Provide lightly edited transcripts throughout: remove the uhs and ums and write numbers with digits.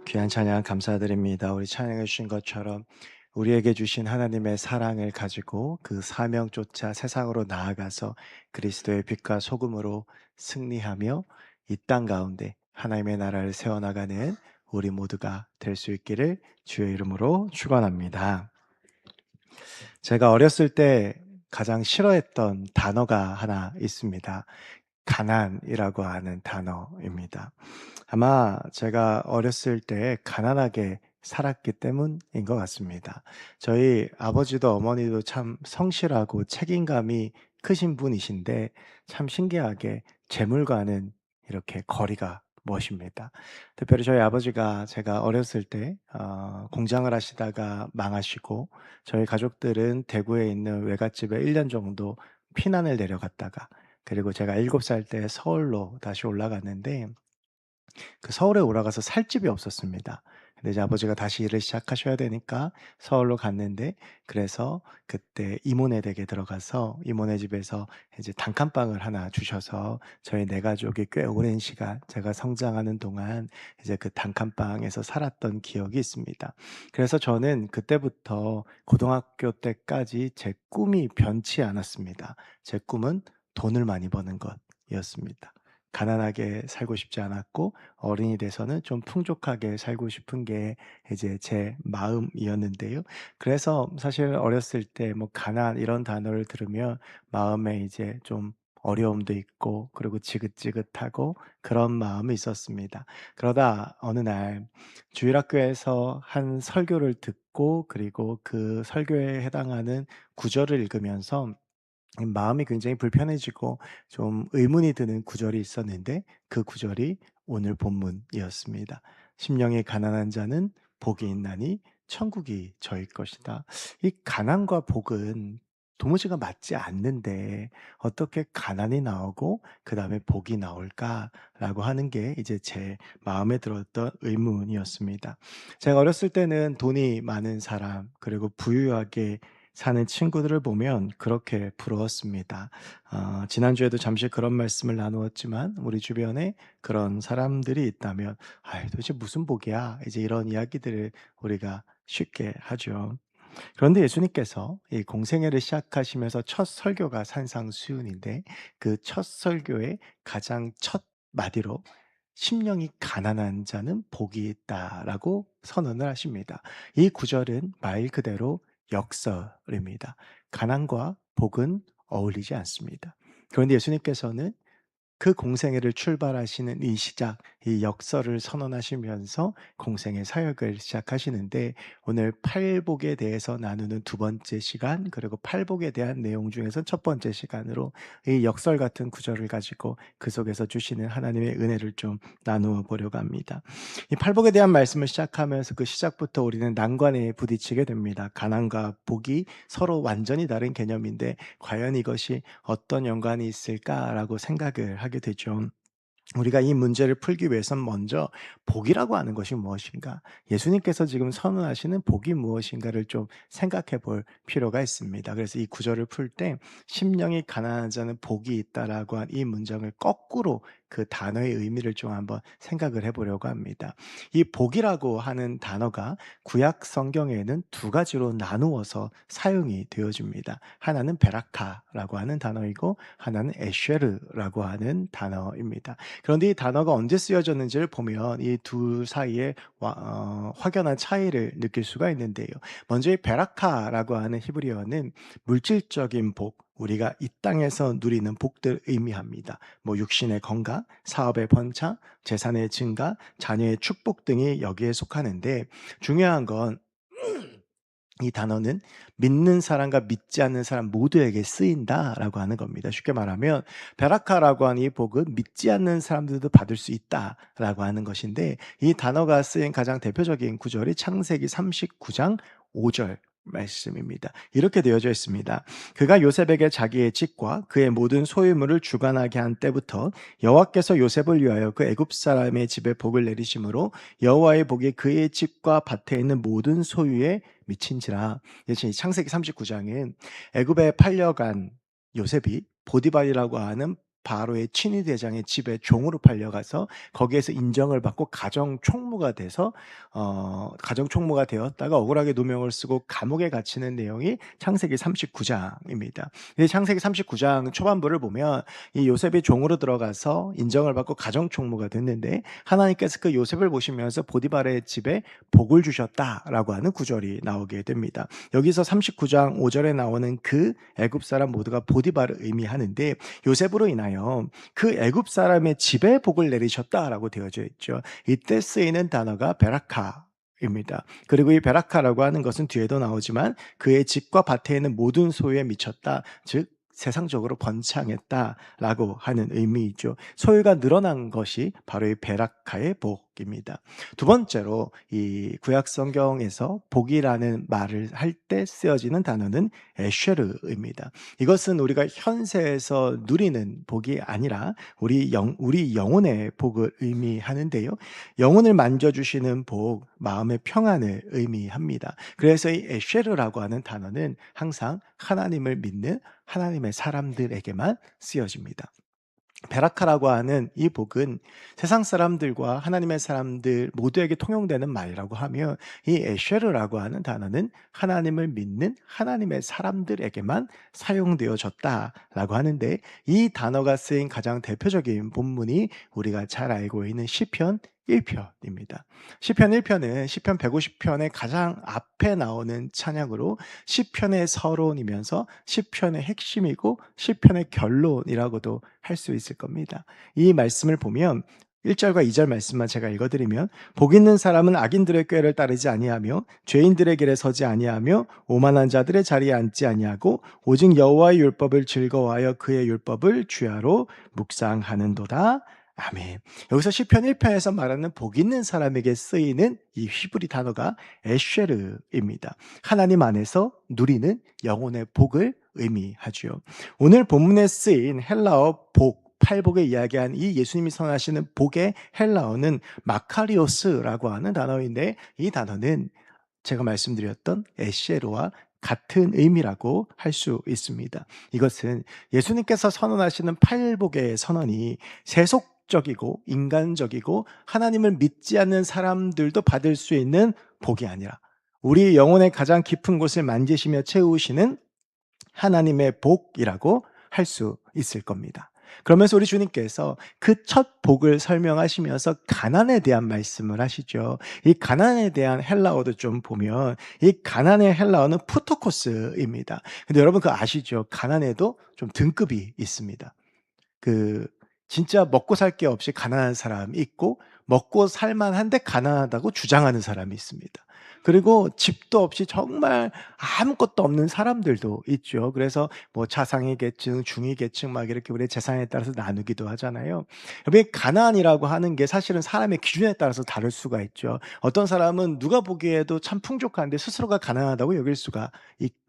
귀한 찬양 감사드립니다. 우리 찬양해 주신 것처럼 우리에게 주신 하나님의 사랑을 가지고 그 사명 쫓아 세상으로 나아가서 그리스도의 빛과 소금으로 승리하며 이 땅 가운데 하나님의 나라를 세워나가는 우리 모두가 될 수 있기를 주의 이름으로 축원합니다. 제가 어렸을 때 가장 싫어했던 단어가 하나 있습니다. 가난이라고 하는 단어입니다. 아마 제가 어렸을 때 가난하게 살았기 때문인 것 같습니다. 저희 아버지도 어머니도 참 성실하고 책임감이 크신 분이신데 참 신기하게 재물과는 이렇게 거리가 멋입니다. 특별히 저희 아버지가 제가 어렸을 때 공장을 하시다가 망하시고 저희 가족들은 대구에 있는 외갓집에 1년 정도 피난을 내려갔다가 그리고 제가 7살 때 서울로 다시 올라갔는데 그 서울에 올라가서 살 집이 없었습니다. 근데 이제 아버지가 다시 일을 시작하셔야 되니까 서울로 갔는데 그래서 그때 이모네 댁에 들어가서 이모네 집에서 이제 단칸방을 하나 주셔서 저희 네 가족이 꽤 오랜 시간 제가 성장하는 동안 이제 그 단칸방에서 살았던 기억이 있습니다. 그래서 저는 그때부터 고등학교 때까지 제 꿈이 변치 않았습니다. 제 꿈은 돈을 많이 버는 것이었습니다. 가난하게 살고 싶지 않았고 어른이 돼서는 좀 풍족하게 살고 싶은 게 이제 제 마음이었는데요. 그래서 사실 어렸을 때 뭐 가난 이런 단어를 들으면 마음에 이제 좀 어려움도 있고 그리고 지긋지긋하고 그런 마음이 있었습니다. 그러다 어느 날 주일학교에서 한 설교를 듣고 그리고 그 설교에 해당하는 구절을 읽으면서 마음이 굉장히 불편해지고 좀 의문이 드는 구절이 있었는데 그 구절이 오늘 본문이었습니다. 심령이 가난한 자는 복이 있나니 천국이 저희 것이다. 이 가난과 복은 도무지가 맞지 않는데 어떻게 가난이 나오고 그다음에 복이 나올까라고 하는 게 이제 제 마음에 들었던 의문이었습니다. 제가 어렸을 때는 돈이 많은 사람 그리고 부유하게 사는 친구들을 보면 그렇게 부러웠습니다. 지난주에도 잠시 그런 말씀을 나누었지만 우리 주변에 그런 사람들이 있다면 "아이 도대체 무슨 복이야." 이제 이런 이야기들을 우리가 쉽게 하죠. 그런데 예수님께서 이 공생애를 시작하시면서 첫 설교가 산상수훈인데 그 첫 설교의 가장 첫 마디로 "심령이 가난한 자는 복이 있다."라고 선언을 하십니다. 이 구절은 말 그대로 역설입니다. 가난과 복은 어울리지 않습니다. 그런데 예수님께서는 그 공생애를 출발하시는 이 시작, 이 역설을 선언하시면서 공생애 사역을 시작하시는데 오늘 팔복에 대해서 나누는 두 번째 시간 그리고 팔복에 대한 내용 중에서 첫 번째 시간으로 이 역설 같은 구절을 가지고 그 속에서 주시는 하나님의 은혜를 좀 나누어 보려고 합니다. 이 팔복에 대한 말씀을 시작하면서 그 시작부터 우리는 난관에 부딪히게 됩니다. 가난과 복이 서로 완전히 다른 개념인데 과연 이것이 어떤 연관이 있을까라고 생각을 하게 되죠. 우리가 이 문제를 풀기 위해선 먼저 복이라고 하는 것이 무엇인가? 예수님께서 지금 선언하시는 복이 무엇인가를 좀 생각해 볼 필요가 있습니다. 그래서 이 구절을 풀 때 심령이 가난한 자는 복이 있다라고 한 이 문장을 거꾸로 그 단어의 의미를 좀 한번 생각을 해 보려고 합니다. 이 복이라고 하는 단어가 구약 성경에는 두 가지로 나누어서 사용이 되어집니다. 하나는 베라카라고 하는 단어이고 하나는 에쉐르라고 하는 단어입니다. 그런데 이 단어가 언제 쓰여졌는지를 보면 이 둘 사이에 확연한 차이를 느낄 수가 있는데요. 먼저 이 베라카라고 하는 히브리어는 물질적인 복, 우리가 이 땅에서 누리는 복들을 의미합니다. 뭐 육신의 건강, 사업의 번창, 재산의 증가, 자녀의 축복 등이 여기에 속하는데 중요한 건 이 단어는 믿는 사람과 믿지 않는 사람 모두에게 쓰인다라고 하는 겁니다. 쉽게 말하면 베라카라고 하는 이 복은 믿지 않는 사람들도 받을 수 있다라고 하는 것인데 이 단어가 쓰인 가장 대표적인 구절이 창세기 39장 5절 말씀입니다. 이렇게 되어져 있습니다. 그가 요셉에게 자기의 집과 그의 모든 소유물을 주관하게 한 때부터 여호와께서 요셉을 위하여 그 애굽 사람의 집에 복을 내리심으로 여호와의 복이 그의 집과 밭에 있는 모든 소유에 미친지라. 이제 창세기 39장은 애굽에 팔려간 요셉이 보디발이라고 하는 바로의 친위 대장의 집에 종으로 팔려가서 거기에서 인정을 받고 가정 총무가 돼서 가정 총무가 되었다가 억울하게 누명을 쓰고 감옥에 갇히는 내용이 창세기 39장입니다. 창세기 39장 초반부를 보면 이 요셉이 종으로 들어가서 인정을 받고 가정 총무가 됐는데 하나님께서 그 요셉을 보시면서 보디발의 집에 복을 주셨다라고 하는 구절이 나오게 됩니다. 여기서 39장 5절에 나오는 그 애굽 사람 모두가 보디발을 의미하는데 요셉으로 인하여 그 애굽 사람의 집에 복을 내리셨다라고 되어져 있죠. 이때 쓰이는 단어가 베라카입니다. 그리고 이 베라카라고 하는 것은 뒤에도 나오지만 그의 집과 밭에 있는 모든 소유에 미쳤다. 즉 세상적으로 번창했다라고 하는 의미이죠. 소유가 늘어난 것이 바로 이 베라카의 복입니다. 두 번째로 이 구약 성경에서 복이라는 말을 할 때 쓰여지는 단어는 에쉐르입니다. 이것은 우리가 현세에서 누리는 복이 아니라 우리 영혼의 복을 의미하는데요. 영혼을 만져주시는 복, 마음의 평안을 의미합니다. 그래서 이 에쉐르라고 하는 단어는 항상 하나님을 믿는 하나님의 사람들에게만 쓰여집니다. 베라카라고 하는 이 복은 세상 사람들과 하나님의 사람들 모두에게 통용되는 말이라고 하며 이 에쉐르라고 하는 단어는 하나님을 믿는 하나님의 사람들에게만 사용되어졌다라고 하는데 이 단어가 쓰인 가장 대표적인 본문이 우리가 잘 알고 있는 시편 1편입니다. 시편 1편은 시편 150편의 가장 앞에 나오는 찬양으로 시편의 서론이면서 시편의 핵심이고 시편의 결론이라고도 할 수 있을 겁니다. 이 말씀을 보면 1절과 2절 말씀만 제가 읽어드리면 복 있는 사람은 악인들의 꾀를 따르지 아니하며 죄인들의 길에 서지 아니하며 오만한 자들의 자리에 앉지 아니하고 오직 여호와의 율법을 즐거워하여 그의 율법을 주야로 묵상하는도다. 아멘. 여기서 시편 1편에서 말하는 복 있는 사람에게 쓰이는 이 히브리 단어가 에쉐르입니다. 하나님 안에서 누리는 영혼의 복을 의미하죠. 오늘 본문에 쓰인 헬라어 복, 팔복에 이야기한 이 예수님이 선하시는 복의 헬라어는 마카리오스라고 하는 단어인데 이 단어는 제가 말씀드렸던 에쉐르와 같은 의미라고 할 수 있습니다. 이것은 예수님께서 선언하시는 팔복의 선언이 세속적이고 인간적이고 하나님을 믿지 않는 사람들도 받을 수 있는 복이 아니라 우리 영혼의 가장 깊은 곳을 만지시며 채우시는 하나님의 복이라고 할 수 있을 겁니다. 그러면서 우리 주님께서 그 첫 복을 설명하시면서 가난에 대한 말씀을 하시죠. 이 가난에 대한 헬라어도 좀 보면 이 가난의 헬라어는 푸토코스입니다. 근데 여러분 그거 아시죠? 가난에도 좀 등급이 있습니다. 진짜 먹고 살 게 없이 가난한 사람이 있고 먹고 살만한데 가난하다고 주장하는 사람이 있습니다. 그리고 집도 없이 정말 아무것도 없는 사람들도 있죠. 그래서 뭐 차상위 계층, 중위 계층 막 이렇게 우리 재산에 따라서 나누기도 하잖아요. 여러분 가난이라고 하는 게 사실은 사람의 기준에 따라서 다를 수가 있죠. 어떤 사람은 누가 보기에도 참 풍족한데 스스로가 가난하다고 여길 수가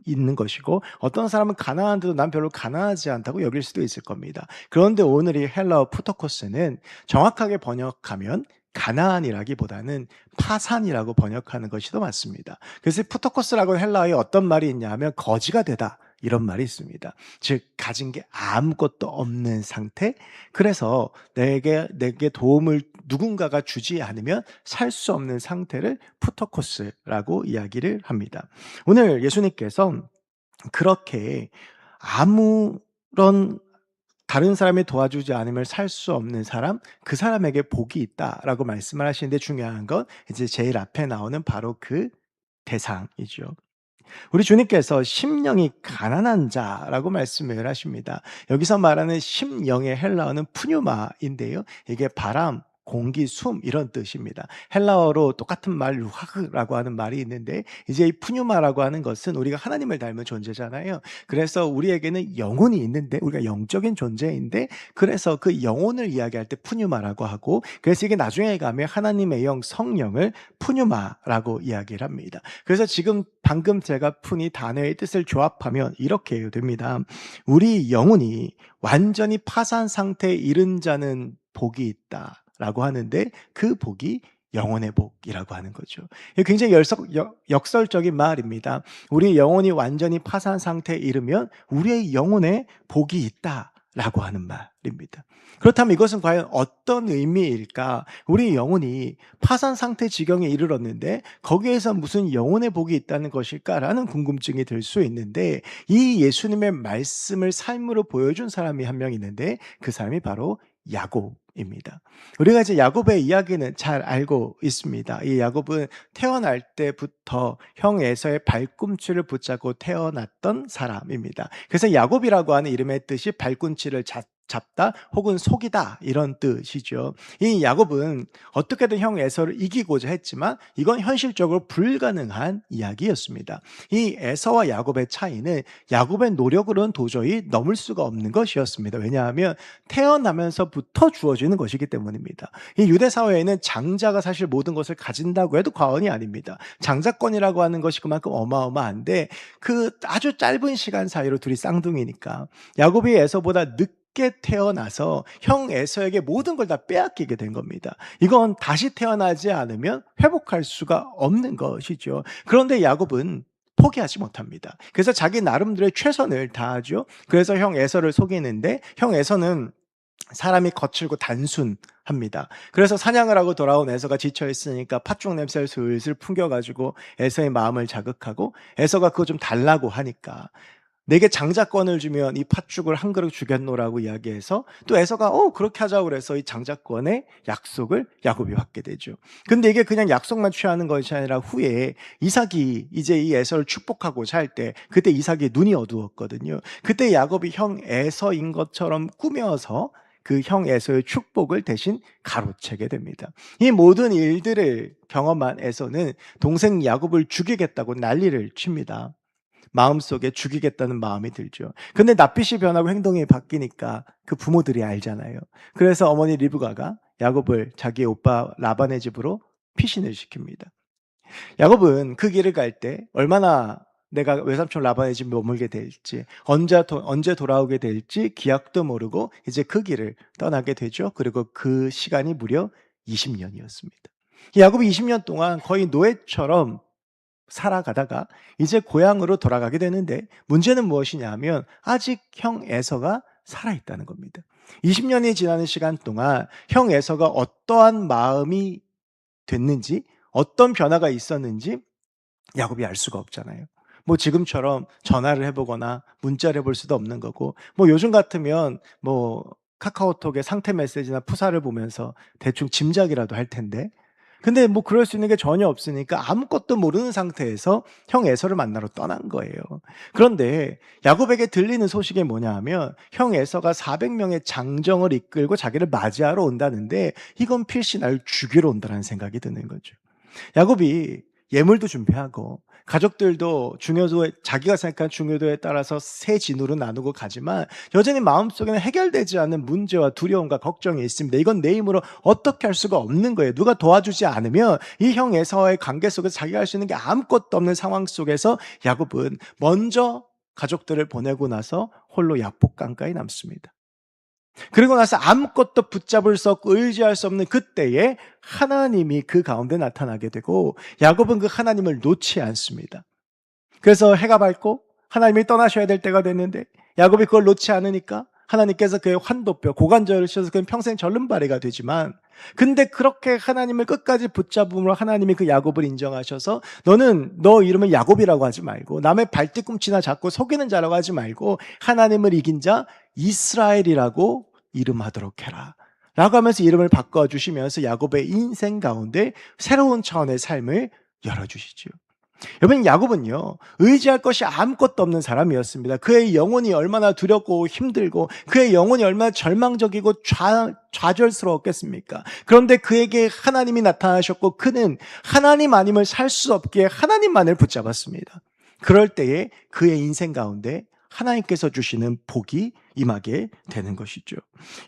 있는 것이고 어떤 사람은 가난한데도 난 별로 가난하지 않다고 여길 수도 있을 겁니다. 그런데 오늘 이 헬라어 푸토코스는 정확하게 번역하면 가나안이라기보다는 파산이라고 번역하는 것이 더 맞습니다. 그래서 푸토코스라고 헬라어에 어떤 말이 있냐 하면 거지가 되다 이런 말이 있습니다. 즉 가진 게 아무것도 없는 상태. 그래서 내게 도움을 누군가가 주지 않으면 살 수 없는 상태를 푸토코스라고 이야기를 합니다. 오늘 예수님께서 그렇게 아무런 다른 사람이 도와주지 않으면 살 수 없는 사람, 그 사람에게 복이 있다라고 말씀을 하시는데 중요한 건 이제 제일 앞에 나오는 바로 그 대상이죠. 우리 주님께서 심령이 가난한 자라고 말씀을 하십니다. 여기서 말하는 심령의 헬라어는 푸뉴마인데요. 이게 바람 공기, 숨 이런 뜻입니다. 헬라어로 똑같은 말 루하흐라고 하는 말이 있는데 이제 이 푸뉴마라고 하는 것은 우리가 하나님을 닮은 존재잖아요. 그래서 우리에게는 영혼이 있는데 우리가 영적인 존재인데 그래서 그 영혼을 이야기할 때 푸뉴마라고 하고 그래서 이게 나중에 가면 하나님의 영 성령을 푸뉴마라고 이야기를 합니다. 그래서 지금 방금 제가 푼 이 단어의 뜻을 조합하면 이렇게 됩니다. 우리 영혼이 완전히 파산 상태에 이른 자는 복이 있다라고 하는데 그 복이 영혼의 복이라고 하는 거죠. 이게 굉장히 역설적인 말입니다. 우리 영혼이 완전히 파산 상태에 이르면 우리의 영혼에 복이 있다라고 하는 말입니다. 그렇다면 이것은 과연 어떤 의미일까? 우리 영혼이 파산 상태 지경에 이르렀는데 거기에서 무슨 영혼의 복이 있다는 것일까라는 궁금증이 들 수 있는데 이 예수님의 말씀을 삶으로 보여준 사람이 한 명 있는데 그 사람이 바로 야곱입니다. 우리가 이제 야곱의 이야기는 잘 알고 있습니다. 이 야곱은 태어날 때부터 형 에서의 발꿈치를 붙잡고 태어났던 사람입니다. 그래서 야곱이라고 하는 이름의 뜻이 발꿈치를 잡다 혹은 속이다 이런 뜻이죠. 이 야곱은 어떻게든 형 에서를 이기고자 했지만 이건 현실적으로 불가능한 이야기였습니다. 이 에서와 야곱의 차이는 야곱의 노력으로는 도저히 넘을 수가 없는 것이었습니다. 왜냐하면 태어나면서부터 주어지는 것이기 때문입니다. 이 유대 사회에는 장자가 사실 모든 것을 가진다고 해도 과언이 아닙니다. 장자권이라고 하는 것이 그만큼 어마어마한데 그 아주 짧은 시간 사이로 둘이 쌍둥이니까 야곱이 에서보다 늦게 태어나서 형 에서에게 모든 걸 다 빼앗기게 된 겁니다. 이건 다시 태어나지 않으면 회복할 수가 없는 것이죠. 그런데 야곱은 포기하지 못합니다. 그래서 자기 나름대로의 최선을 다하죠. 그래서 형 에서를 속이는데 형 에서는 사람이 거칠고 단순합니다. 그래서 사냥을 하고 돌아온 에서가 지쳐 있으니까 팥죽 냄새를 슬슬 풍겨가지고 에서의 마음을 자극하고 에서가 그거 좀 달라고 하니까 내게 장자권을 주면 이 팥죽을 한 그릇 주겠노라고 이야기해서 또 에서가 그렇게 하자고 그래서 이 장자권의 약속을 야곱이 받게 되죠. 근데 이게 그냥 약속만 취하는 것이 아니라 후에 이삭이 이제 이 에서를 축복하고자 할 때 그때 이삭이 눈이 어두웠거든요. 그때 야곱이 형 에서인 것처럼 꾸며서 그 형 에서의 축복을 대신 가로채게 됩니다. 이 모든 일들을 경험한 에서는 동생 야곱을 죽이겠다고 난리를 칩니다. 마음속에 죽이겠다는 마음이 들죠. 근데 낯빛이 변하고 행동이 바뀌니까 그 부모들이 알잖아요. 그래서 어머니 리브가가 야곱을 자기의 오빠 라반의 집으로 피신을 시킵니다. 야곱은 그 길을 갈 때 얼마나 내가 외삼촌 라반의 집에 머물게 될지 언제 돌아오게 될지 기약도 모르고 이제 그 길을 떠나게 되죠. 그리고 그 시간이 무려 20년이었습니다. 야곱이 20년 동안 거의 노예처럼 살아가다가 이제 고향으로 돌아가게 되는데 문제는 무엇이냐 하면 아직 형 에서가 살아있다는 겁니다. 20년이 지나는 시간 동안 형 에서가 어떠한 마음이 됐는지 어떤 변화가 있었는지 야곱이 알 수가 없잖아요. 뭐 지금처럼 전화를 해보거나 문자를 해볼 수도 없는 거고 뭐 요즘 같으면 뭐 카카오톡에 상태 메시지나 푸사를 보면서 대충 짐작이라도 할 텐데 근데 뭐 그럴 수 있는 게 전혀 없으니까 아무것도 모르는 상태에서 형 에서를 만나러 떠난 거예요. 그런데 야곱에게 들리는 소식이 뭐냐 하면 형 에서가 400명의 장정을 이끌고 자기를 맞이하러 온다는데 이건 필시 날 죽이러 온다는 생각이 드는 거죠. 야곱이 예물도 준비하고 가족들도 중요도에 자기가 생각한 중요도에 따라서 세 진으로 나누고 가지만 여전히 마음속에는 해결되지 않는 문제와 두려움과 걱정이 있습니다. 이건 내 힘으로 어떻게 할 수가 없는 거예요. 누가 도와주지 않으면 이 형 에서와의 관계 속에서 자기가 할 수 있는 게 아무것도 없는 상황 속에서 야곱은 먼저 가족들을 보내고 나서 홀로 약복강가에 남습니다. 그리고 나서 아무것도 붙잡을 수 없고 의지할 수 없는 그때에 하나님이 그 가운데 나타나게 되고 야곱은 그 하나님을 놓지 않습니다. 그래서 해가 밝고 하나님이 떠나셔야 될 때가 됐는데 야곱이 그걸 놓지 않으니까 하나님께서 그의 환도뼈, 고관절을 씌워서 그는 평생 절름발이가 되지만 근데 그렇게 하나님을 끝까지 붙잡음으로 하나님이 그 야곱을 인정하셔서 너는 너 이름을 야곱이라고 하지 말고 남의 발뒤꿈치나 잡고 속이는 자라고 하지 말고 하나님을 이긴 자 이스라엘이라고 이름하도록 해라 라고 하면서 이름을 바꿔주시면서 야곱의 인생 가운데 새로운 차원의 삶을 열어주시죠. 여러분, 야곱은요, 의지할 것이 아무것도 없는 사람이었습니다. 그의 영혼이 얼마나 두렵고 힘들고 그의 영혼이 얼마나 절망적이고 좌절스러웠겠습니까? 그런데 그에게 하나님이 나타나셨고 그는 하나님 아님을 살 수 없기에 하나님만을 붙잡았습니다. 그럴 때에 그의 인생 가운데 하나님께서 주시는 복이 임하게 되는 것이죠.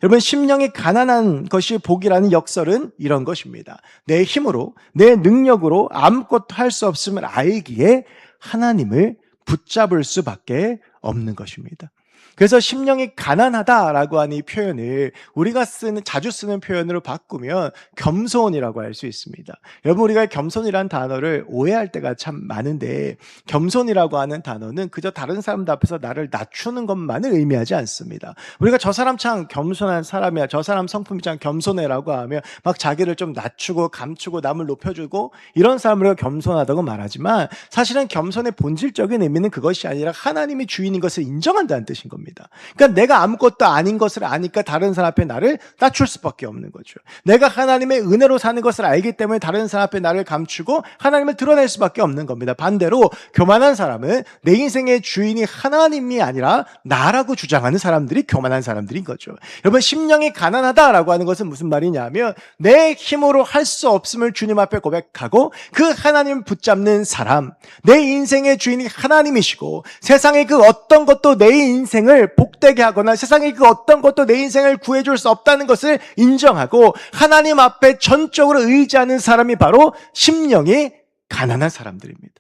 여러분, 심령이 가난한 것이 복이라는 역설은 이런 것입니다. 내 힘으로, 내 능력으로 아무것도 할 수 없음을 알기에 하나님을 붙잡을 수밖에 없는 것입니다. 그래서 심령이 가난하다라고 하는 이 표현을 우리가 자주 쓰는 표현으로 바꾸면 겸손이라고 할 수 있습니다. 여러분, 우리가 겸손이라는 단어를 오해할 때가 참 많은데, 겸손이라고 하는 단어는 그저 다른 사람들 앞에서 나를 낮추는 것만을 의미하지 않습니다. 우리가 저 사람 참 겸손한 사람이야, 저 사람 성품이 참 겸손해라고 하면 막 자기를 좀 낮추고 감추고 남을 높여주고 이런 사람을 우리가 겸손하다고 말하지만, 사실은 겸손의 본질적인 의미는 그것이 아니라 하나님이 주인인 것을 인정한다는 뜻인 겁니다. 그러니까 내가 아무것도 아닌 것을 아니까 다른 사람 앞에 나를 낮출 수밖에 없는 거죠. 내가 하나님의 은혜로 사는 것을 알기 때문에 다른 사람 앞에 나를 감추고 하나님을 드러낼 수밖에 없는 겁니다. 반대로 교만한 사람은 내 인생의 주인이 하나님이 아니라 나라고 주장하는 사람들이 교만한 사람들인 거죠. 여러분, 심령이 가난하다라고 하는 것은 무슨 말이냐면 내 힘으로 할 수 없음을 주님 앞에 고백하고 그 하나님을 붙잡는 사람, 내 인생의 주인이 하나님이시고 세상의 그 어떤 것도 내 인생을 복되게 하거나 세상의 그 어떤 것도 내 인생을 구해줄 수 없다는 것을 인정하고 하나님 앞에 전적으로 의지하는 사람이 바로 심령이 가난한 사람들입니다.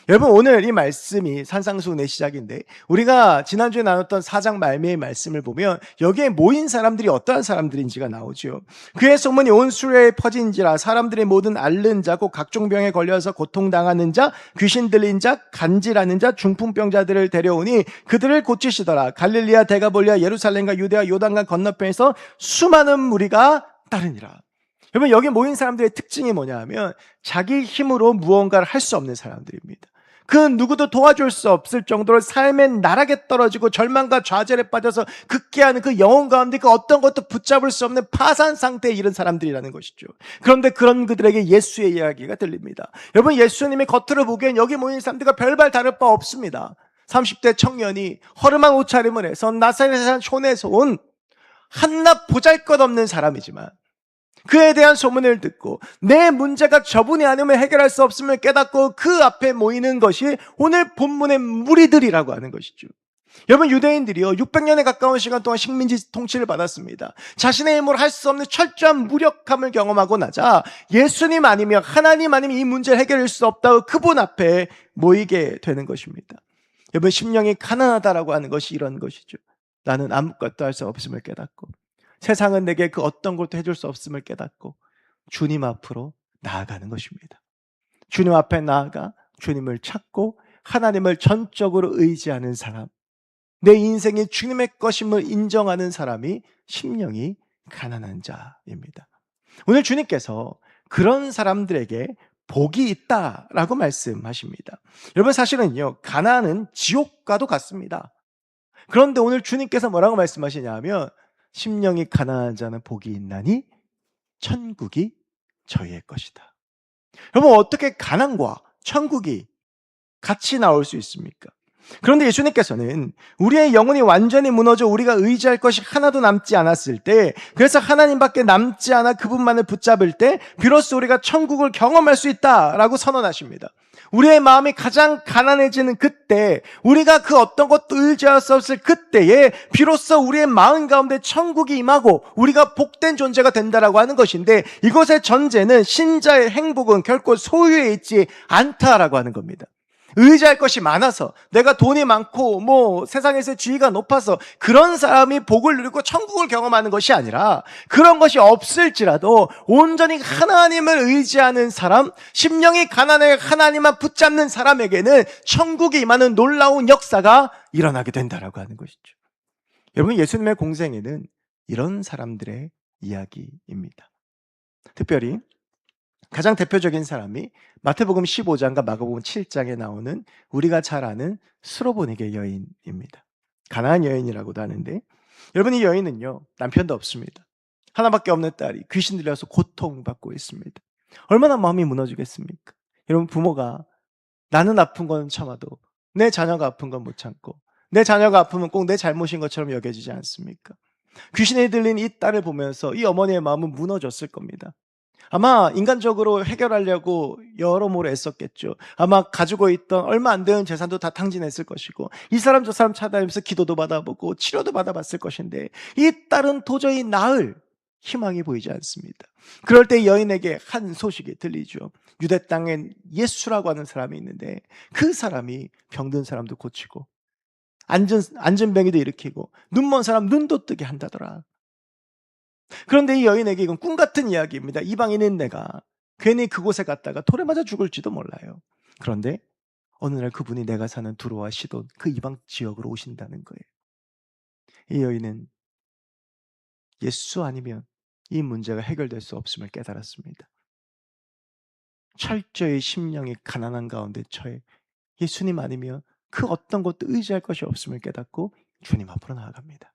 여러분, 오늘 이 말씀이 산상수훈의 시작인데 우리가 지난주에 나눴던 4장 말미의 말씀을 보면 여기에 모인 사람들이 어떠한 사람들인지가 나오죠. 그의 소문이 온 수레에 퍼진지라 사람들의 모든 앓는 자고 각종 병에 걸려서 고통당하는 자, 귀신 들린 자, 간질하는 자, 중풍병자들을 데려오니 그들을 고치시더라. 갈릴리아, 데가볼리아, 예루살렘과 유대아, 요단강 건너편에서 수많은 무리가 따르니라. 여러분, 여기 모인 사람들의 특징이 뭐냐 하면 자기 힘으로 무언가를 할 수 없는 사람들입니다. 그 누구도 도와줄 수 없을 정도로 삶의 나락에 떨어지고 절망과 좌절에 빠져서 극계하는 그 영혼 가운데 그 어떤 것도 붙잡을 수 없는 파산 상태에 이른 사람들이라는 것이죠. 그런데 그런 그들에게 예수의 이야기가 들립니다. 여러분, 예수님이 겉으로 보기엔 여기 모인 사람들과 별반 다를 바 없습니다. 30대 청년이 허름한 옷차림을 해서 나사렛 촌에서 온 한낱 보잘것없는 사람이지만 그에 대한 소문을 듣고 내 문제가 저분이 아니면 해결할 수 없음을 깨닫고 그 앞에 모이는 것이 오늘 본문의 무리들이라고 하는 것이죠. 여러분, 유대인들이요 600년에 가까운 시간 동안 식민지 통치를 받았습니다. 자신의 힘으로 할 수 없는 철저한 무력함을 경험하고 나자 예수님 아니면 하나님 아니면 이 문제를 해결할 수 없다고 그분 앞에 모이게 되는 것입니다. 여러분, 심령이 가난하다라고 하는 것이 이런 것이죠. 나는 아무것도 할 수 없음을 깨닫고 세상은 내게 그 어떤 것도 해줄 수 없음을 깨닫고 주님 앞으로 나아가는 것입니다. 주님 앞에 나아가 주님을 찾고 하나님을 전적으로 의지하는 사람, 내 인생이 주님의 것임을 인정하는 사람이 심령이 가난한 자입니다. 오늘 주님께서 그런 사람들에게 복이 있다라고 말씀하십니다. 여러분, 사실은요, 가난은 지옥과도 같습니다. 그런데 오늘 주님께서 뭐라고 말씀하시냐 하면 심령이 가난한 자는 복이 있나니 천국이 저희의 것이다. 여러분, 어떻게 가난과 천국이 같이 나올 수 있습니까? 그런데 예수님께서는 우리의 영혼이 완전히 무너져 우리가 의지할 것이 하나도 남지 않았을 때, 그래서 하나님밖에 남지 않아 그분만을 붙잡을 때 비로소 우리가 천국을 경험할 수 있다라고 선언하십니다. 우리의 마음이 가장 가난해지는 그때, 우리가 그 어떤 것도 의지할 수 없을 그때에 비로소 우리의 마음 가운데 천국이 임하고 우리가 복된 존재가 된다라고 하는 것인데, 이것의 전제는 신자의 행복은 결코 소유에 있지 않다라고 하는 겁니다. 의지할 것이 많아서, 내가 돈이 많고 세상에서 지위가 높아서 그런 사람이 복을 누리고 천국을 경험하는 것이 아니라, 그런 것이 없을지라도 온전히 하나님을 의지하는 사람, 심령이 가난해 하나님만 붙잡는 사람에게는 천국이 임하는 놀라운 역사가 일어나게 된다라고 하는 것이죠. 여러분, 예수님의 공생애는 이런 사람들의 이야기입니다. 특별히 가장 대표적인 사람이 마태복음 15장과 마가복음 7장에 나오는 우리가 잘 아는 스로보니게 여인입니다. 가나안 여인이라고도 하는데, 여러분, 이 여인은요 남편도 없습니다. 하나밖에 없는 딸이 귀신 들려서 고통받고 있습니다. 얼마나 마음이 무너지겠습니까? 여러분, 부모가 나는 아픈 건 참아도 내 자녀가 아픈 건 못 참고, 내 자녀가 아프면 꼭 내 잘못인 것처럼 여겨지지 않습니까? 귀신에 들린 이 딸을 보면서 이 어머니의 마음은 무너졌을 겁니다. 아마 인간적으로 해결하려고 여러모로 애썼겠죠. 아마 가지고 있던 얼마 안 되는 재산도 다 탕진했을 것이고, 이 사람 저 사람 찾아다니면서 기도도 받아보고 치료도 받아봤을 것인데, 이 딸은 도저히 나을 희망이 보이지 않습니다. 그럴 때 여인에게 한 소식이 들리죠. 유대 땅엔 예수라고 하는 사람이 있는데, 그 사람이 병든 사람도 고치고 앉은 병이도 일으키고 눈먼 사람 눈도 뜨게 한다더라. 그런데 이 여인에게 이건 꿈 같은 이야기입니다. 이방인인 내가 괜히 그곳에 갔다가 돌에 맞아 죽을지도 몰라요. 그런데 어느 날 그분이 내가 사는 두로와 시돈 그 이방 지역으로 오신다는 거예요. 이 여인은 예수 아니면 이 문제가 해결될 수 없음을 깨달았습니다. 철저히 심령이 가난한 가운데 처해 예수님 아니면 그 어떤 것도 의지할 것이 없음을 깨닫고 주님 앞으로 나아갑니다.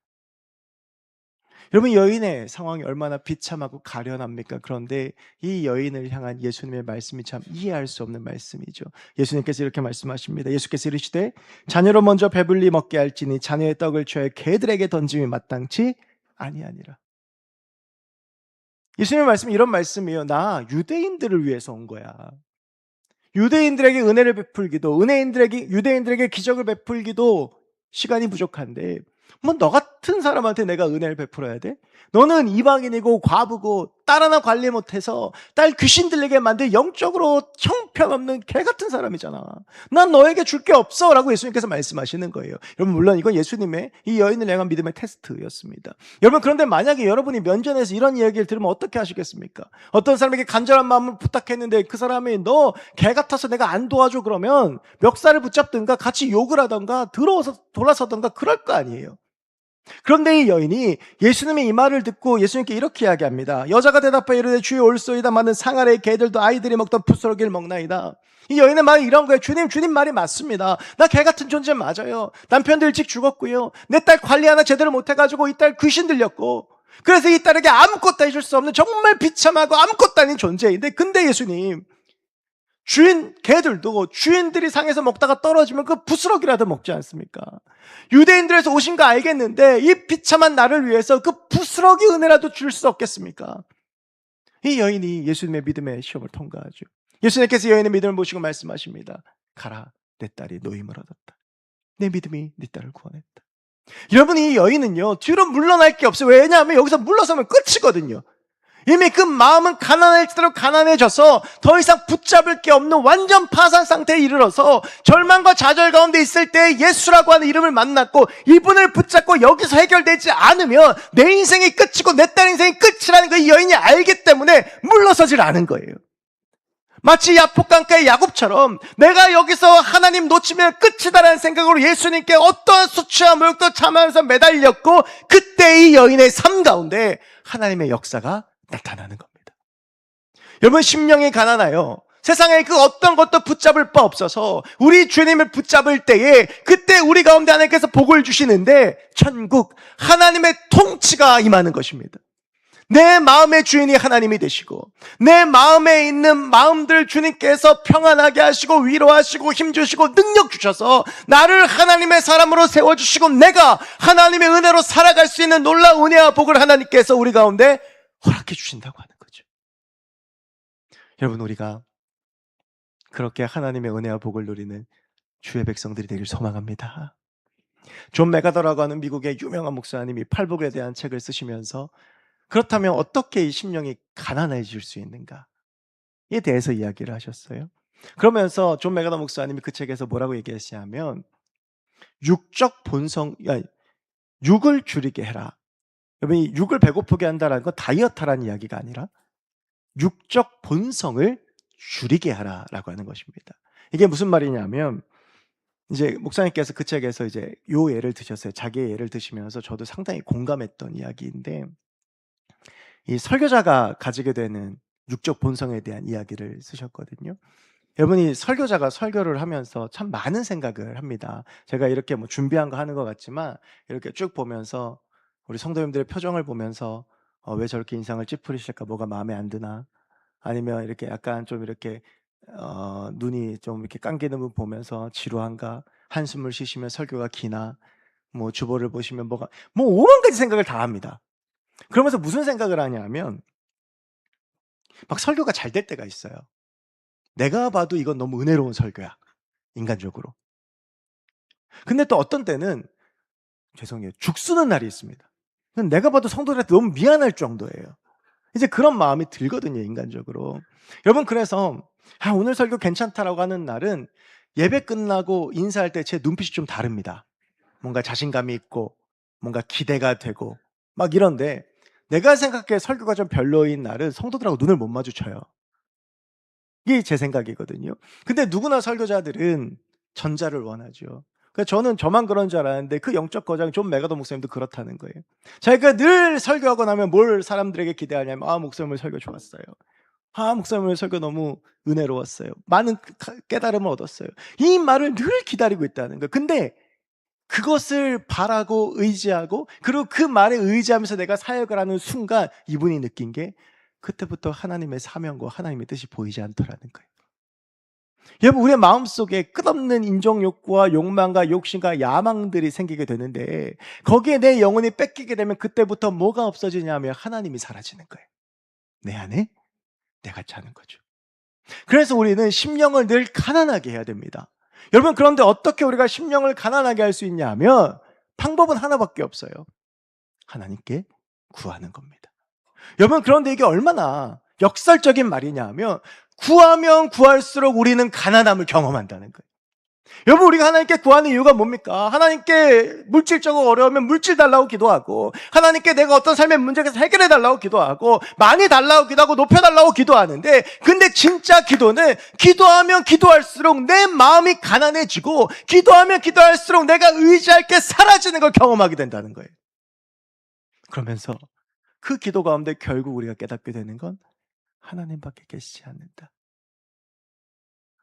여러분, 여인의 상황이 얼마나 비참하고 가련합니까? 그런데 이 여인을 향한 예수님의 말씀이 참 이해할 수 없는 말씀이죠. 예수님께서 이렇게 말씀하십니다. 예수께서 이르시되 자녀로 먼저 배불리 먹게 할지니 자녀의 떡을 취하여 개들에게 던짐이 마땅치 아니하니라. 예수님의 말씀이 이런 말씀이에요. 나 유대인들을 위해서 온 거야. 유대인들에게 은혜를 베풀기도, 유대인들에게 기적을 베풀기도 시간이 부족한데, 뭐 너 같은 사람한테 내가 은혜를 베풀어야 돼? 너는 이방인이고 과부고 딸 하나 관리 못해서 딸 귀신 들리게 만든 영적으로 형편없는 개 같은 사람이잖아. 난 너에게 줄 게 없어 라고 예수님께서 말씀하시는 거예요. 여러분, 물론 이건 예수님의 이 여인을 향한 믿음의 테스트였습니다. 여러분, 그런데 만약에 여러분이 면전에서 이런 이야기를 들으면 어떻게 하시겠습니까? 어떤 사람에게 간절한 마음을 부탁했는데 그 사람이 너 개 같아서 내가 안 도와줘 그러면 멱살을 붙잡든가 같이 욕을 하던가 들어와서 돌아서던가 그럴 거 아니에요. 그런데 이 여인이 예수님의 이 말을 듣고 예수님께 이렇게 이야기합니다. 여자가 대답하여 이르되 주여 올소이다마는 상 아래의 개들도 아이들이 먹던 풋스러기를 먹나이다. 이 여인의 말이 이런 거예요. 주님 말이 맞습니다. 나 개 같은 존재 맞아요. 남편도 일찍 죽었고요. 내 딸 관리 하나 제대로 못해가지고 이 딸 귀신 들렸고, 그래서 이 딸에게 아무것도 해줄 수 없는 정말 비참하고 아무것도 아닌 존재인데, 근데 예수님, 개들도 주인들이 상에서 먹다가 떨어지면 그 부스러기라도 먹지 않습니까? 유대인들에서 오신 거 알겠는데 이 비참한 나를 위해서 그 부스러기 은혜라도 줄 수 없겠습니까? 이 여인이 예수님의 믿음의 시험을 통과하죠. 예수님께서 여인의 믿음을 보시고 말씀하십니다. 가라, 내 딸이 노임을 얻었다. 내 믿음이 네 딸을 구원했다. 여러분, 이 여인은요 뒤로 물러날 게 없어요. 왜냐하면 여기서 물러서면 끝이거든요. 이미 그 마음은 가난할수록 가난해져서 더 이상 붙잡을 게 없는 완전 파산 상태에 이르러서 절망과 좌절 가운데 있을 때 예수라고 하는 이름을 만났고 이분을 붙잡고 여기서 해결되지 않으면 내 인생이 끝이고 내 딸 인생이 끝이라는 걸 이 여인이 알기 때문에 물러서질 않은 거예요. 마치 야복강가의 야곱처럼 내가 여기서 하나님 놓치면 끝이다라는 생각으로 예수님께 어떠한 수치와 모욕도 참으면서 매달렸고, 그때 이 여인의 삶 가운데 하나님의 역사가 나타나는 겁니다. 여러분, 심령이 가난하여 세상에 그 어떤 것도 붙잡을 바 없어서 우리 주님을 붙잡을 때에 그때 우리 가운데 하나님께서 복을 주시는데 천국 하나님의 통치가 임하는 것입니다. 내 마음의 주인이 하나님이 되시고 내 마음에 있는 마음들 주님께서 평안하게 하시고 위로하시고 힘주시고 능력 주셔서 나를 하나님의 사람으로 세워주시고 내가 하나님의 은혜로 살아갈 수 있는 놀라운 은혜와 복을 하나님께서 우리 가운데 허락해 주신다고 하는 거죠. 여러분, 우리가 그렇게 하나님의 은혜와 복을 누리는 주의 백성들이 되길 소망합니다. 존 메가더라고 하는 미국의 유명한 목사님이 팔복에 대한 책을 쓰시면서 그렇다면 어떻게 이 심령이 가난해질 수 있는가에 대해서 이야기를 하셨어요. 그러면서 존 메가더 목사님이 그 책에서 뭐라고 얘기하시냐면 육적 본성, 육을 줄이게 해라. 여러분, 이 육을 배고프게 한다는 건 다이어트라는 이야기가 아니라 육적 본성을 줄이게 하라라고 하는 것입니다. 이게 무슨 말이냐면 이제 목사님께서 그 책에서 이제 요 예를 드셨어요. 자기의 예를 드시면서 저도 상당히 공감했던 이야기인데, 이 설교자가 가지게 되는 육적 본성에 대한 이야기를 쓰셨거든요. 여러분이 설교자가 설교를 하면서 참 많은 생각을 합니다. 제가 이렇게 뭐 준비한 거 하는 것 같지만 이렇게 쭉 보면서 우리 성도님들의 표정을 보면서 왜 저렇게 인상을 찌푸리실까, 뭐가 마음에 안 드나, 아니면 이렇게 약간 좀 이렇게 눈이 좀 이렇게 감기는 분 보면서 지루한가? 한숨을 쉬시면 설교가 기나? 뭐 주보를 보시면 뭐가 뭐 오만 가지 생각을 다 합니다. 그러면서 무슨 생각을 하냐면 막 설교가 잘 될 때가 있어요. 내가 봐도 이건 너무 은혜로운 설교야, 인간적으로. 근데 또 어떤 때는 죄송해요, 죽쓰는 날이 있습니다. 그건 내가 봐도 성도들한테 너무 미안할 정도예요. 이제 그런 마음이 들거든요, 인간적으로. 여러분, 그래서 오늘 설교 괜찮다라고 하는 날은 예배 끝나고 인사할 때 제 눈빛이 좀 다릅니다. 뭔가 자신감이 있고 뭔가 기대가 되고 막 이런데, 내가 생각해 설교가 좀 별로인 날은 성도들하고 눈을 못 마주쳐요. 이게 제 생각이거든요. 근데 누구나 설교자들은 전자를 원하죠. 그러니까 저는 저만 그런 줄 알았는데 그 영적 거장 존 메가더 목사님도 그렇다는 거예요. 자기가 늘 설교하고 나면 뭘 사람들에게 기대하냐면, 목사님 설교 좋았어요. 목사님 설교 너무 은혜로웠어요. 많은 깨달음을 얻었어요. 이 말을 늘 기다리고 있다는 거예요. 근데 그것을 바라고 의지하고, 그리고 그 말에 의지하면서 내가 사역을 하는 순간 이분이 느낀 게, 그때부터 하나님의 사명과 하나님의 뜻이 보이지 않더라는 거예요. 여러분, 우리의 마음속에 끝없는 인정 욕구와 욕망과 욕심과 야망들이 생기게 되는데, 거기에 내 영혼이 뺏기게 되면 그때부터 뭐가 없어지냐면 하나님이 사라지는 거예요. 내 안에 내가 차는 거죠. 그래서 우리는 심령을 늘 가난하게 해야 됩니다. 여러분, 그런데 어떻게 우리가 심령을 가난하게 할 수 있냐 하면 방법은 하나밖에 없어요. 하나님께 구하는 겁니다. 여러분, 그런데 이게 얼마나 역설적인 말이냐 하면, 구하면 구할수록 우리는 가난함을 경험한다는 거예요. 여러분, 우리가 하나님께 구하는 이유가 뭡니까? 하나님께 물질적으로 어려우면 물질 달라고 기도하고, 하나님께 내가 어떤 삶의 문제에서 해결해 달라고 기도하고, 많이 달라고 기도하고, 높여 달라고 기도하는데, 근데 진짜 기도는 기도하면 기도할수록 내 마음이 가난해지고, 기도하면 기도할수록 내가 의지할 게 사라지는 걸 경험하게 된다는 거예요. 그러면서 그 기도 가운데 결국 우리가 깨닫게 되는 건 하나님밖에 계시지 않는다.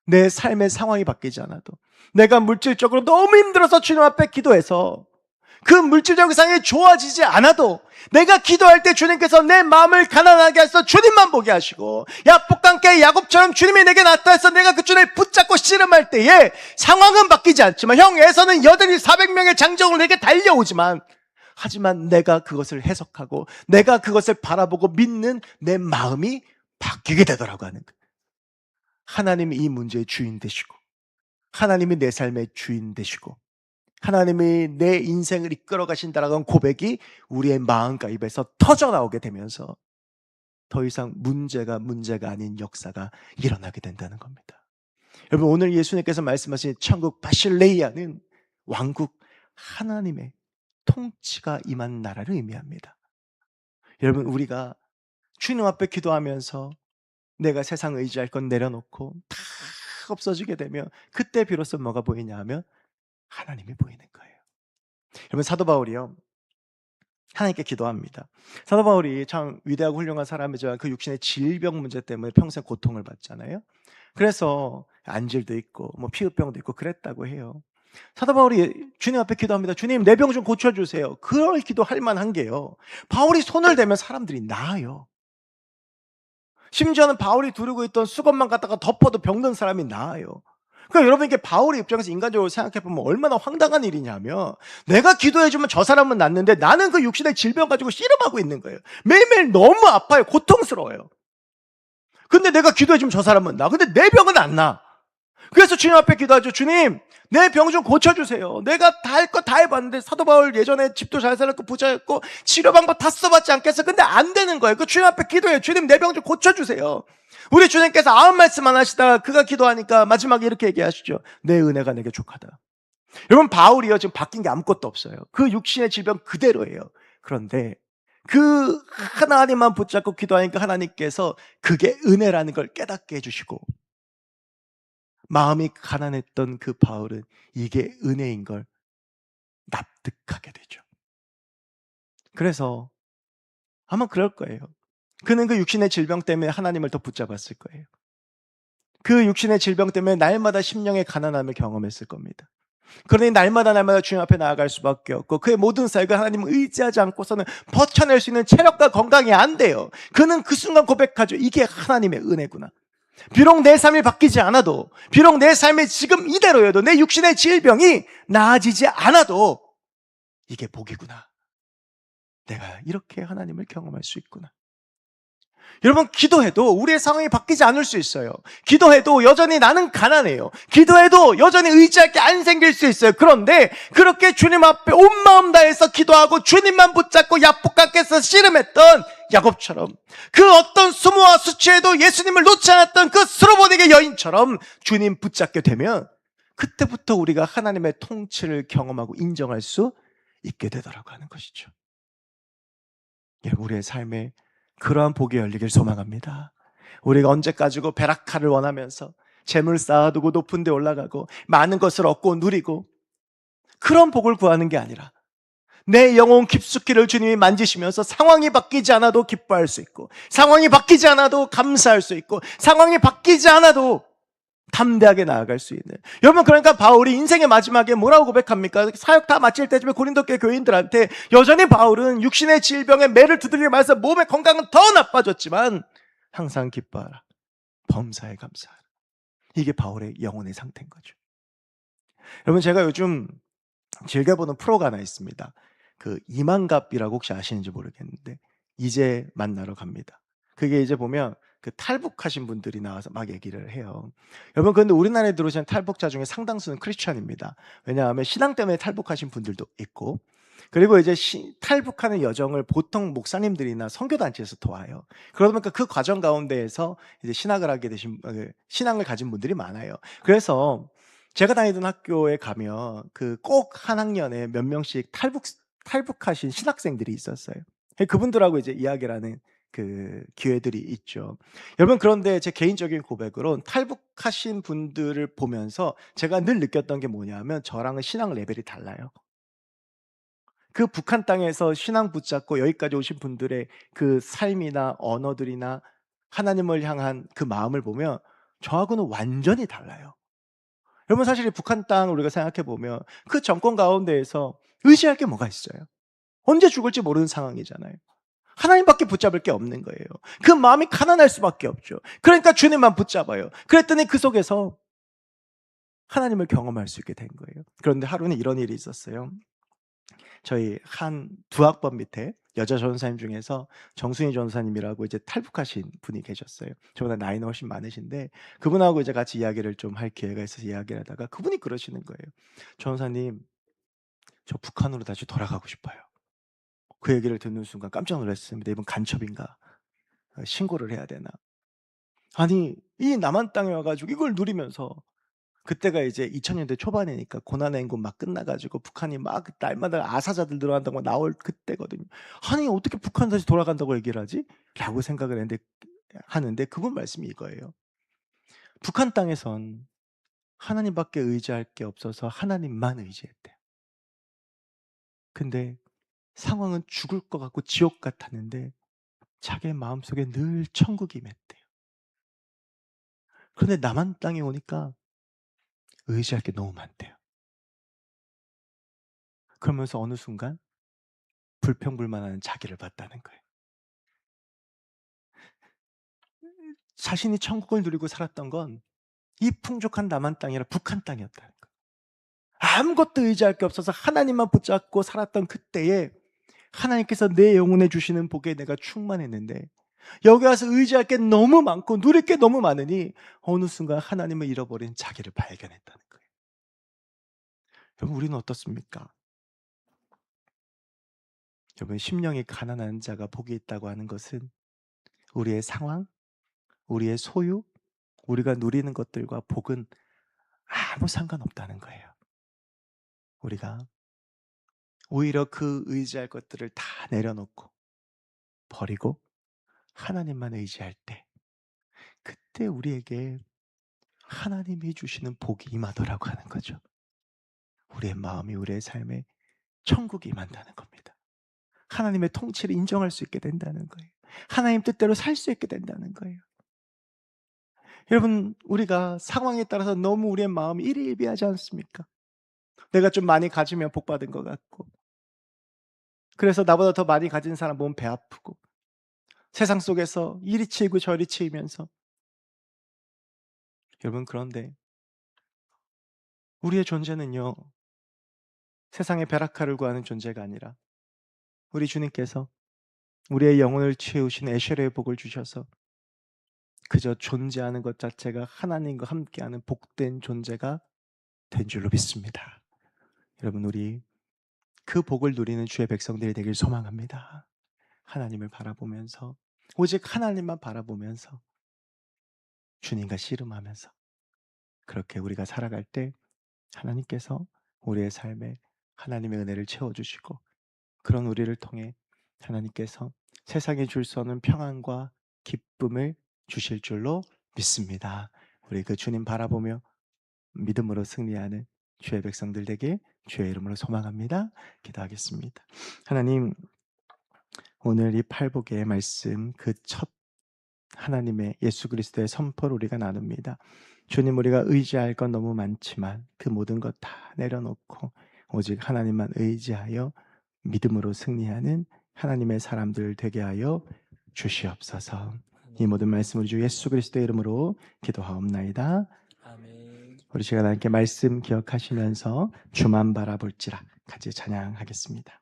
내 삶의 상황이 바뀌지 않아도, 내가 물질적으로 너무 힘들어서 주님 앞에 기도해서 그 물질적인 상황이 좋아지지 않아도, 내가 기도할 때 주님께서 내 마음을 가난하게 해서 주님만 보게 하시고, 야복강가의 야곱처럼 주님이 내게 나타나서 내가 그 주님을 붙잡고 씨름할 때에 상황은 바뀌지 않지만, 에서는 여전히 400명의 장정을 내게 달려오지만, 하지만 내가 그것을 해석하고 내가 그것을 바라보고 믿는 내 마음이 바뀌게 되더라고 하는 거예요. 하나님이 이 문제의 주인 되시고, 하나님이 내 삶의 주인 되시고, 하나님이 내 인생을 이끌어 가신다라는 고백이 우리의 마음과 입에서 터져나오게 되면서 더 이상 문제가 아닌 역사가 일어나게 된다는 겁니다. 여러분, 오늘 예수님께서 말씀하신 천국 바실레이아는 왕국, 하나님의 통치가 임한 나라를 의미합니다. 여러분, 우리가 주님 앞에 기도하면서 내가 세상 의지할 건 내려놓고 다 없어지게 되면, 그때 비로소 뭐가 보이냐 하면 하나님이 보이는 거예요. 여러분, 사도 바울이요, 하나님께 기도합니다. 사도 바울이 참 위대하고 훌륭한 사람이지만 그 육신의 질병 문제 때문에 평생 고통을 받잖아요. 그래서 안질도 있고 뭐 피부병도 있고 그랬다고 해요. 사도 바울이 주님 앞에 기도합니다. 주님, 내 병 좀 고쳐주세요. 그럴 기도할 만한 게요, 바울이 손을 대면 사람들이 나아요. 심지어는 바울이 두르고 있던 수건만 갖다가 덮어도 병든 사람이 나아요. 그러니까 여러분, 이게 바울의 입장에서 인간적으로 생각해보면 얼마나 황당한 일이냐면, 내가 기도해주면 저 사람은 낫는데 나는 그 육신의 질병 가지고 씨름하고 있는 거예요. 매일매일 너무 아파요. 고통스러워요. 근데 내가 기도해주면 저 사람은 나. 근데 내 병은 안 나. 그래서 주님 앞에 기도하죠. 주님, 내 병 좀 고쳐주세요. 내가 다 할 거 다 해봤는데, 사도 바울 예전에 집도 잘 살았고 부자였고 치료 방법 다 써봤지 않겠어? 근데 안 되는 거예요. 그 주님 앞에 기도해요. 주님, 내 병 좀 고쳐주세요. 우리 주님께서 아무 말씀 안 하시다가 그가 기도하니까 마지막에 이렇게 얘기하시죠. 내 은혜가 내게 족하다. 여러분, 바울이요, 지금 바뀐 게 아무것도 없어요. 그 육신의 질병 그대로예요. 그런데 그 하나님만 붙잡고 기도하니까 하나님께서 그게 은혜라는 걸 깨닫게 해주시고, 마음이 가난했던 그 바울은 이게 은혜인 걸 납득하게 되죠. 그래서 아마 그럴 거예요. 그는 그 육신의 질병 때문에 하나님을 더 붙잡았을 거예요. 그 육신의 질병 때문에 날마다 심령의 가난함을 경험했을 겁니다. 그러니 날마다 주님 앞에 나아갈 수밖에 없고, 그의 모든 사역을 하나님을 의지하지 않고서는 버텨낼 수 있는 체력과 건강이 안 돼요. 그는 그 순간 고백하죠. 이게 하나님의 은혜구나. 비록 내 삶이 바뀌지 않아도, 비록 내 삶이 지금 이대로여도, 내 육신의 질병이 나아지지 않아도 이게 복이구나. 내가 이렇게 하나님을 경험할 수 있구나. 여러분, 기도해도 우리의 상황이 바뀌지 않을 수 있어요. 기도해도 여전히 나는 가난해요. 기도해도 여전히 의지할 게 안 생길 수 있어요. 그런데 그렇게 주님 앞에 온 마음 다해서 기도하고 주님만 붙잡고 야복강가에서 씨름했던 야곱처럼, 그 어떤 수모와 수치에도 예수님을 놓지 않았던 그 스로보닉의 여인처럼 주님 붙잡게 되면 그때부터 우리가 하나님의 통치를 경험하고 인정할 수 있게 되더라고 하는 것이죠. 우리의 삶에 그러한 복이 열리길 소망합니다. 우리가 언제까지고 베라카를 원하면서 재물 쌓아두고 높은 데 올라가고 많은 것을 얻고 누리고 그런 복을 구하는 게 아니라, 내 영혼 깊숙이를 주님이 만지시면서 상황이 바뀌지 않아도 기뻐할 수 있고, 상황이 바뀌지 않아도 감사할 수 있고, 상황이 바뀌지 않아도 담대하게 나아갈 수 있는. 여러분, 그러니까 바울이 인생의 마지막에 뭐라고 고백합니까? 사역 다 마칠 때쯤에 고린도 교회 교인들한테 여전히 바울은 육신의 질병에 매를 두드리면서 몸의 건강은 더 나빠졌지만 항상 기뻐하라, 범사에 감사하라. 이게 바울의 영혼의 상태인 거죠. 여러분, 제가 요즘 즐겨보는 프로가 하나 있습니다. 그 이만갑이라고 혹시 아시는지 모르겠는데, 이제 만나러 갑니다. 그게 이제 보면 그 탈북하신 분들이 나와서 막 얘기를 해요. 여러분, 그런데 우리나라에 들어오신 탈북자 중에 상당수는 크리스천입니다. 왜냐하면 신앙 때문에 탈북하신 분들도 있고, 그리고 이제 탈북하는 여정을 보통 목사님들이나 선교단체에서 도와요. 그러다 보니까 그 과정 가운데에서 이제 신학을 하게 되신, 신앙을 가진 분들이 많아요. 그래서 제가 다니던 학교에 가면 그 꼭 한 학년에 몇 명씩 탈북하신 신학생들이 있었어요. 그분들하고 이제 이야기를 하는 그 기회들이 있죠. 여러분, 그런데 제 개인적인 고백으로 탈북하신 분들을 보면서 제가 늘 느꼈던 게 뭐냐면, 저랑은 신앙 레벨이 달라요. 그 북한 땅에서 신앙 붙잡고 여기까지 오신 분들의 그 삶이나 언어들이나 하나님을 향한 그 마음을 보면 저하고는 완전히 달라요. 여러분, 사실 이 북한 땅 우리가 생각해 보면 그 정권 가운데에서 의지할 게 뭐가 있어요? 언제 죽을지 모르는 상황이잖아요. 하나님밖에 붙잡을 게 없는 거예요. 그 마음이 가난할 수밖에 없죠. 그러니까 주님만 붙잡아요. 그랬더니 그 속에서 하나님을 경험할 수 있게 된 거예요. 그런데 하루는 이런 일이 있었어요. 저희 한 두 학번 밑에 여자 전사님 중에서 정순희 전사님이라고 이제 탈북하신 분이 계셨어요. 저보다 나이는 훨씬 많으신데, 그분하고 이제 같이 이야기를 좀 할 기회가 있어서 이야기를 하다가 그분이 그러시는 거예요. 전사님, 저 북한으로 다시 돌아가고 싶어요. 그 얘기를 듣는 순간 깜짝 놀랐습니다. 이번 간첩인가? 신고를 해야 되나? 아니, 이 남한 땅에 와가지고 이걸 누리면서, 그때가 이제 2000년대 초반이니까 고난의 행군 막 끝나가지고 북한이 막 날마다 아사자들 들어간다고 나올 그때거든요. 아니, 어떻게 북한 다시 돌아간다고 얘기를 하지? 라고 생각을 하는데 그분 말씀이 이거예요. 북한 땅에선 하나님밖에 의지할 게 없어서 하나님만 의지했대요. 근데 상황은 죽을 것 같고 지옥 같았는데 자기의 마음속에 늘 천국이 맺대요. 그런데 남한 땅에 오니까 의지할 게 너무 많대요. 그러면서 어느 순간 불평불만하는 자기를 봤다는 거예요. 자신이 천국을 누리고 살았던 건 이 풍족한 남한 땅이 아니라 북한 땅이었다는 거예요. 아무것도 의지할 게 없어서 하나님만 붙잡고 살았던 그때에 하나님께서 내 영혼에 주시는 복에 내가 충만했는데, 여기 와서 의지할 게 너무 많고 누릴 게 너무 많으니 어느 순간 하나님을 잃어버린 자기를 발견했다는 거예요. 여러분, 우리는 어떻습니까? 여러분, 심령이 가난한 자가 복이 있다고 하는 것은 우리의 상황, 우리의 소유, 우리가 누리는 것들과 복은 아무 상관없다는 거예요. 우리가 오히려 그 의지할 것들을 다 내려놓고 버리고 하나님만 의지할 때, 그때 우리에게 하나님이 주시는 복이 임하더라고 하는 거죠. 우리의 마음이, 우리의 삶에 천국이 임한다는 겁니다. 하나님의 통치를 인정할 수 있게 된다는 거예요. 하나님 뜻대로 살 수 있게 된다는 거예요. 여러분, 우리가 상황에 따라서 너무 우리의 마음이 일희일비하지 않습니까? 내가 좀 많이 가지면 복 받은 것 같고, 그래서 나보다 더 많이 가진 사람 보면 배 아프고, 세상 속에서 이리 치이고 저리 치이면서 여러분, 그런데 우리의 존재는요, 세상의 벼락칼을 구하는 존재가 아니라 우리 주님께서 우리의 영혼을 채우신 에쉐레의 복을 주셔서 그저 존재하는 것 자체가 하나님과 함께하는 복된 존재가 된 줄로 믿습니다. 여러분, 우리 그 복을 누리는 주의 백성들이 되길 소망합니다. 하나님을 바라보면서, 오직 하나님만 바라보면서, 주님과 씨름하면서, 그렇게 우리가 살아갈 때 하나님께서 우리의 삶에 하나님의 은혜를 채워주시고, 그런 우리를 통해 하나님께서 세상에 줄 수 없는 평안과 기쁨을 주실 줄로 믿습니다. 우리 그 주님 바라보며 믿음으로 승리하는 주의 백성들 되길 주의 이름으로 소망합니다. 기도하겠습니다. 하나님, 오늘 이 팔복의 말씀, 그 첫 하나님의 예수 그리스도의 선포를 우리가 나눕니다. 주님, 우리가 의지할 건 너무 많지만 그 모든 것 다 내려놓고 오직 하나님만 의지하여 믿음으로 승리하는 하나님의 사람들 되게 하여 주시옵소서. 이 모든 말씀을 주 예수 그리스도의 이름으로 기도하옵나이다. 아멘. 우리 시간 함께 말씀 기억하시면서 주만 바라볼지라 같이 찬양하겠습니다.